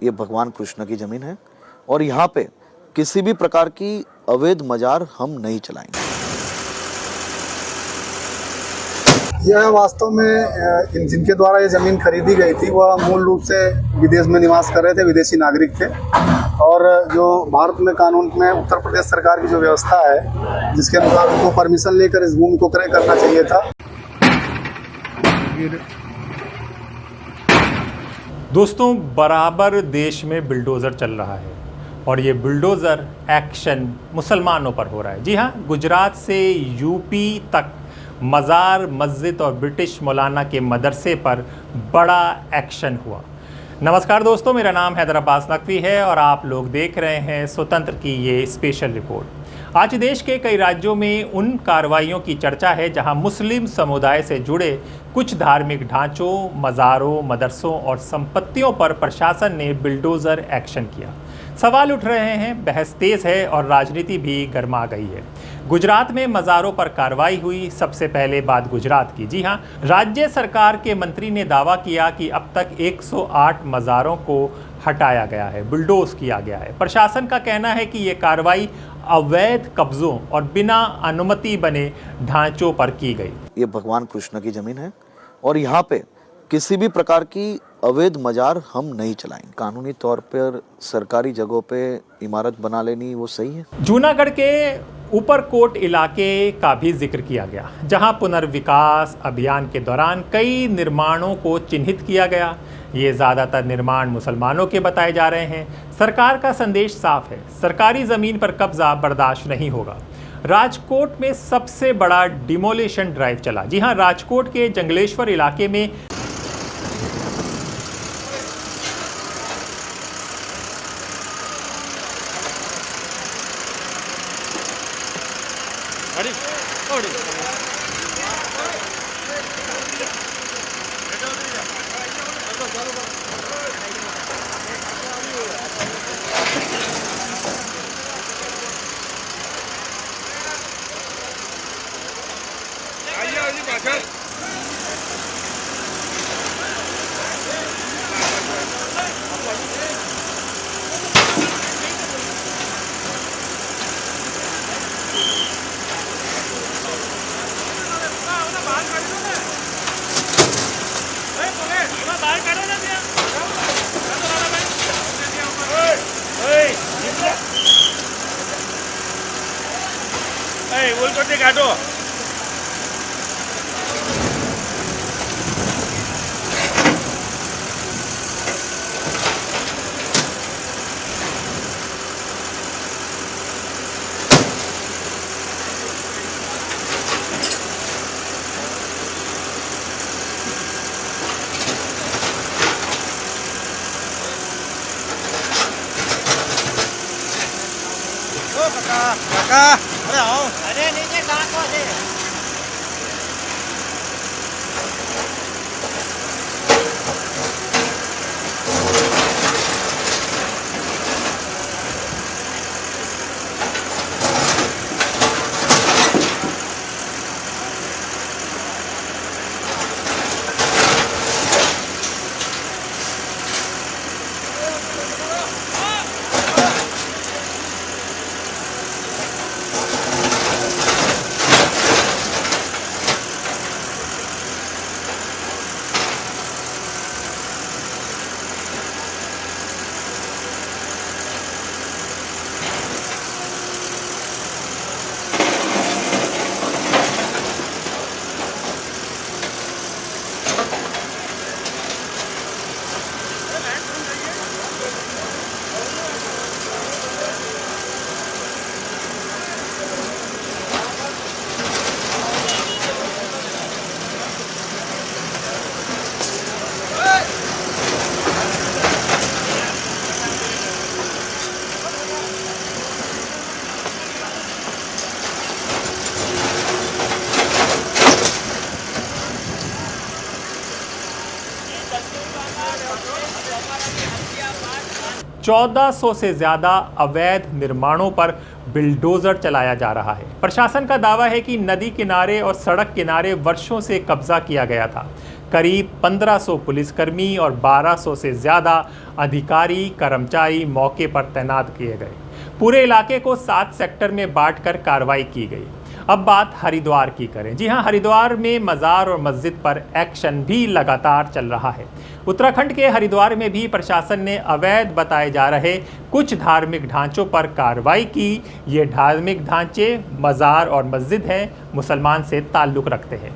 ये भगवान कृष्ण की जमीन है और यहाँ पे किसी भी प्रकार की अवैध मजार हम नहीं चलाएंगे। यह वास्तव में जिनके द्वारा ये ज़मीन खरीदी गई थी वह मूल रूप से विदेश में निवास कर रहे थे, विदेशी नागरिक थे। और जो भारत में कानून में उत्तर प्रदेश सरकार की जो व्यवस्था है जिसके अनुसार उनको परमिशन लेकर इस भूमि को क्रय करना चाहिए था। दोस्तों, बराबर देश में बुलडोज़र चल रहा है और ये बुलडोज़र एक्शन मुसलमानों पर हो रहा है। जी हाँ, गुजरात से यूपी तक मज़ार, मस्जिद और ब्रिटिश मौलाना के मदरसे पर बड़ा एक्शन हुआ। नमस्कार दोस्तों, मेरा नाम हैदर अब्बास नकवी है और आप लोग देख रहे हैं स्वतंत्र की ये स्पेशल रिपोर्ट। आज देश के कई राज्यों में उन कार्रवाइयों की चर्चा है जहां मुस्लिम समुदाय से जुड़े कुछ धार्मिक ढांचों, मज़ारों, मदरसों और संपत्तियों पर प्रशासन ने बुलडोज़र एक्शन किया। सवाल उठ रहे हैं, बहस तेज़ है और राजनीति भी गर्मा गई है। गुजरात में मज़ारों पर कार्रवाई हुई। सबसे पहले बात गुजरात की। जी हाँ, राज्य सरकार के मंत्री ने दावा किया कि अब तक 108 मज़ारों को हटाया गया है, बुलडोज़ किया गया है। प्रशासन का कहना है कि ये कार्रवाई अवैध कब्ज़ों और बिना अनुमति बने ढांचों पर की गई। ये भगवान कृष्ण की जमीन है और यहाँ पे किसी भी प्रकार की अवैध मजार हम नहीं चलाएंगे। कानूनी तौर पर सरकारी जगहों पे इमारत बना लेनी वो सही है। जूनागढ़ के ऊपरकोट इलाके का भी जिक्र किया गया, जहां पुनर्विकास अभियान के दौरान कई निर्माणों को चिन्हित किया गया। ये ज़्यादातर निर्माण मुसलमानों के बताए जा रहे हैं। सरकार का संदेश साफ है, सरकारी ज़मीन पर कब्जा बर्दाश्त नहीं होगा। राजकोट में सबसे बड़ा डिमोलिशन ड्राइव चला। जी हाँ, राजकोट के जंगलेश्वर इलाके में काटो। काका अरे आओ। अरे नीचे काको से। 1400 से ज़्यादा अवैध निर्माणों पर बिल्डोज़र चलाया जा रहा है। प्रशासन का दावा है कि नदी किनारे और सड़क किनारे वर्षों से कब्जा किया गया था। करीब 1500 पुलिसकर्मी और 1200 से ज़्यादा अधिकारी कर्मचारी मौके पर तैनात किए गए। पूरे इलाके को 7 सेक्टर में बांटकर कार्रवाई की गई। अब बात हरिद्वार की करें। जी हां, हरिद्वार में मज़ार और मस्जिद पर एक्शन भी लगातार चल रहा है। उत्तराखंड के हरिद्वार में भी प्रशासन ने अवैध बताए जा रहे कुछ धार्मिक ढांचों पर कार्रवाई की। ये धार्मिक ढांचे मज़ार और मस्जिद हैं, मुसलमान से ताल्लुक़ रखते हैं।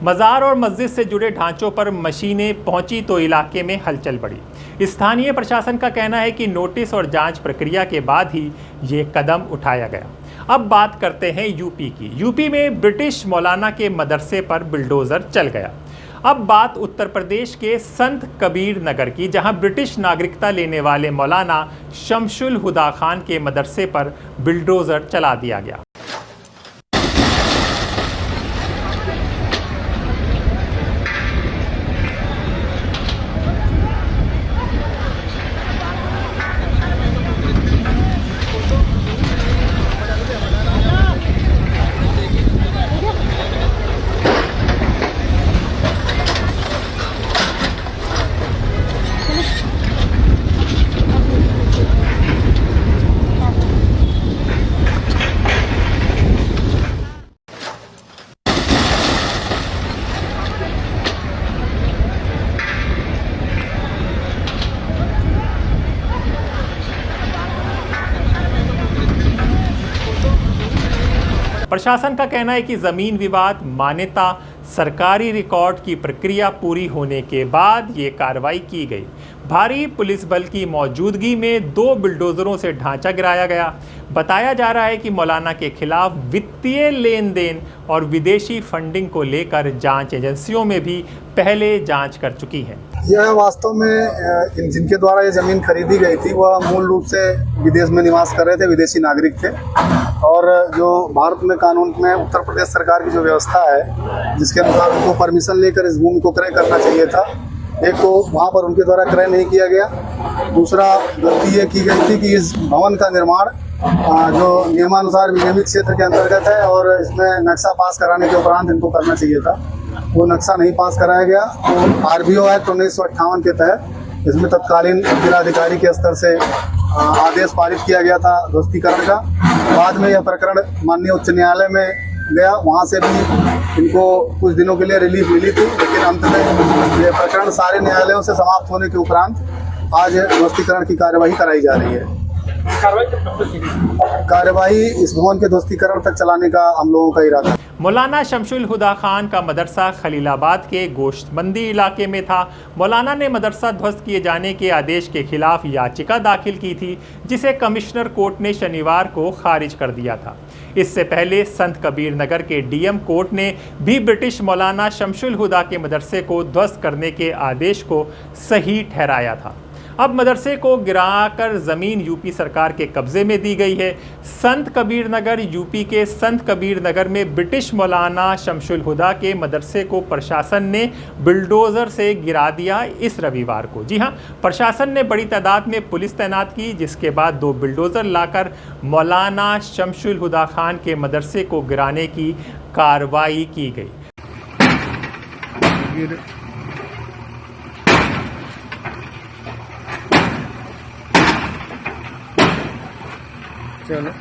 मज़ार और मस्जिद से जुड़े ढांचों पर मशीनें पहुंची तो इलाके में हलचल बढ़ी। स्थानीय प्रशासन का कहना है कि नोटिस और जांच प्रक्रिया के बाद ही ये कदम उठाया गया। अब बात करते हैं यूपी की। यूपी में ब्रिटिश मौलाना के मदरसे पर बिल्डोज़र चल गया। अब बात उत्तर प्रदेश के संत कबीर नगर की, जहां ब्रिटिश नागरिकता लेने वाले मौलाना शमशुल हुदा खान के मदरसे पर बिल्डोज़र चला दिया गया। प्रशासन का कहना है कि ज़मीन विवाद मान्यता सरकारी रिकॉर्ड की प्रक्रिया पूरी होने के बाद ये कार्रवाई की गई। भारी पुलिस बल की मौजूदगी में 2 बिल्डोज़रों से ढांचा गिराया गया। बताया जा रहा है कि मौलाना के खिलाफ वित्तीय लेन देन और विदेशी फंडिंग को लेकर जांच एजेंसियों में भी पहले जांच कर चुकी है। यह वास्तव में जिनके द्वारा ये ज़मीन खरीदी गई थी वह मूल रूप से विदेश में निवास कर रहे थे, विदेशी नागरिक थे। और जो भारत में कानून में उत्तर प्रदेश सरकार की जो व्यवस्था है जिसके अनुसार उनको परमिशन लेकर इस भूमि को क्रय करना चाहिए था, एक तो वहाँ पर उनके द्वारा क्रय नहीं किया गया, दूसरा गलती ये की गई थी कि इस भवन का निर्माण जो नियमानुसार नियमित क्षेत्र के अंतर्गत है और इसमें नक्शा पास कराने के उपरांत इनको करना चाहिए था, वो नक्शा नहीं पास कराया गया। तो RBO एक्ट 1958 के तहत इसमें तत्कालीन जिलाधिकारी के स्तर से आदेश पारित किया गया था ध्वस्तीकरण का। बाद में यह प्रकरण माननीय उच्च न्यायालय में गया, वहाँ से भी इनको कुछ दिनों के लिए रिलीफ मिली थी, लेकिन अंत में यह प्रकरण सारे न्यायालयों से समाप्त होने के उपरांत आज ध्वस्तीकरण की कार्यवाही कराई जा रही है। कार्यवाही इस भवन के ध्वस्तीकरण तक चलाने का हम लोगों का इरादा है। मौलाना शमशुल हुदा खान का मदरसा खलीलाबाद के गोश्तबंदी इलाके में था। मौलाना ने मदरसा ध्वस्त किए जाने के आदेश के खिलाफ याचिका दाखिल की थी, जिसे कमिश्नर कोर्ट ने शनिवार को खारिज कर दिया था। इससे पहले संत कबीर नगर के DM कोर्ट ने भी ब्रिटिश मौलाना शमशुल हुदा के मदरसे को ध्वस्त करने के आदेश को सही ठहराया था। अब मदरसे को गिराकर ज़मीन यूपी सरकार के कब्जे में दी गई है। संत कबीर नगर यूपी के संत कबीर नगर में ब्रिटिश मौलाना शमशुल हुदा के मदरसे को प्रशासन ने बिल्डोज़र से गिरा दिया इस रविवार को। जी हां, प्रशासन ने बड़ी तादाद में पुलिस तैनात की, जिसके बाद 2 बिल्डोज़र लाकर मौलाना शमशुल हुदा खान के मदरसे को गिराने की कार्रवाई की गई। चलो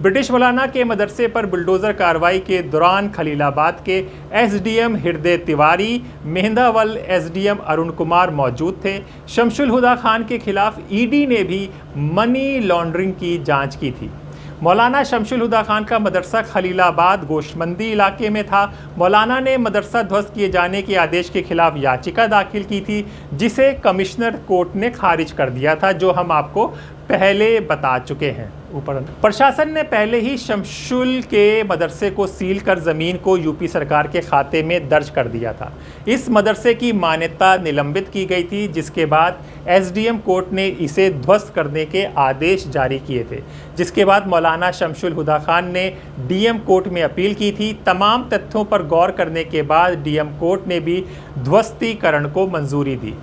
ब्रिटिश मौलाना के मदरसे पर बुलडोज़र कार्रवाई के दौरान खलीलाबाद के SDM हृदय तिवारी, मेहंदावल SDM अरुण कुमार मौजूद थे। शमशुल हुदा खान के खिलाफ ED ने भी मनी लॉन्ड्रिंग की जांच की थी। मौलाना शमशुल हुदा खान का मदरसा खलीलाबाद गोश्तमंदी इलाके में था। मौलाना ने मदरसा ध्वस्त किए जाने के आदेश के खिलाफ याचिका दाखिल की थी, जिसे कमिश्नर कोर्ट ने खारिज कर दिया था, जो हम आपको पहले बता चुके हैं। ऊपर प्रशासन ने पहले ही शमशुल के मदरसे को सील कर ज़मीन को यूपी सरकार के खाते में दर्ज कर दिया था। इस मदरसे की मान्यता निलंबित की गई थी, जिसके बाद एसडीएम कोर्ट ने इसे ध्वस्त करने के आदेश जारी किए थे, जिसके बाद मौलाना शमशुल हुदा खान ने डीएम कोर्ट में अपील की थी। तमाम तथ्यों पर गौर करने के बाद डीएम कोर्ट ने भी ध्वस्तीकरण को मंजूरी दी।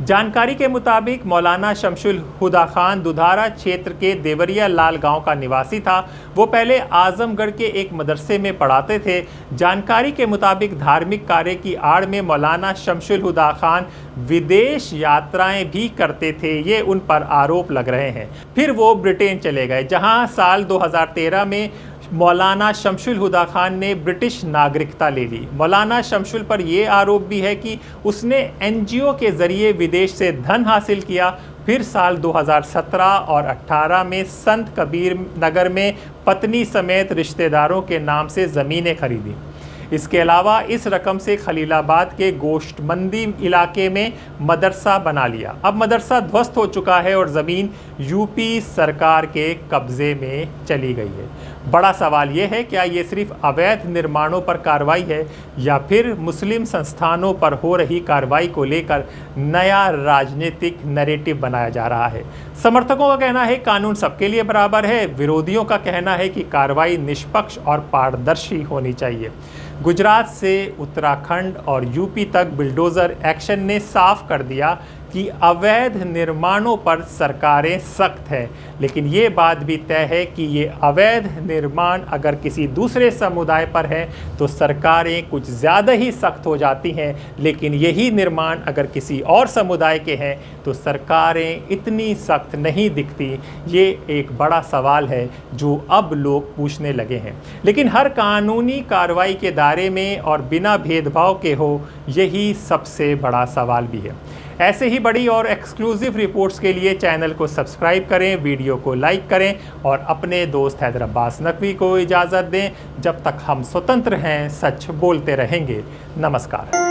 जानकारी के मुताबिक मौलाना शमशुल हुदा खान दुधारा क्षेत्र के देवरिया लाल गांव का निवासी था। वो पहले आजमगढ़ के एक मदरसे में पढ़ाते थे। जानकारी के मुताबिक धार्मिक कार्य की आड़ में मौलाना शमशुल हुदा खान विदेश यात्राएं भी करते थे, ये उन पर आरोप लग रहे हैं। फिर वो ब्रिटेन चले गए, जहां साल 2013 में मौलाना शमशुल हुदा खान ने ब्रिटिश नागरिकता ले ली। मौलाना शमशुल पर यह आरोप भी है कि उसने एनजीओ के ज़रिए विदेश से धन हासिल किया। फिर साल 2017 और 18 में संत कबीर नगर में पत्नी समेत रिश्तेदारों के नाम से ज़मीनें खरीदी। इसके अलावा इस रकम से खलीलाबाद के गोश्तमंदी इलाके में मदरसा बना लिया। अब मदरसा ध्वस्त हो चुका है और ज़मीन यूपी सरकार के कब्ज़े में चली गई है। बड़ा सवाल ये है, क्या ये सिर्फ अवैध निर्माणों पर कार्रवाई है या फिर मुस्लिम संस्थानों पर हो रही कार्रवाई को लेकर नया राजनीतिक नैरेटिव बनाया जा रहा है? समर्थकों का कहना है कानून सबके लिए बराबर है। विरोधियों का कहना है कि कार्रवाई निष्पक्ष और पारदर्शी होनी चाहिए। गुजरात से उत्तराखंड और यूपी तक बिल्डोज़र एक्शन ने साफ कर दिया कि अवैध निर्माणों पर सरकारें सख्त है, लेकिन ये बात भी तय है कि ये अवैध निर्माण अगर किसी दूसरे समुदाय पर है तो सरकारें कुछ ज़्यादा ही सख्त हो जाती हैं, लेकिन यही निर्माण अगर किसी और समुदाय के हैं तो सरकारें इतनी सख्त नहीं दिखती। ये एक बड़ा सवाल है जो अब लोग पूछने लगे हैं, लेकिन हर कानूनी कार्रवाई के दायरे में और बिना भेदभाव के हो, यही सबसे बड़ा सवाल भी है। ऐसे ही बड़ी और एक्सक्लूसिव रिपोर्ट्स के लिए चैनल को सब्सक्राइब करें, वीडियो को लाइक करें और अपने दोस्त हैदर अब्बास नकवी को इजाज़त दें। जब तक हम स्वतंत्र हैं, सच बोलते रहेंगे। नमस्कार।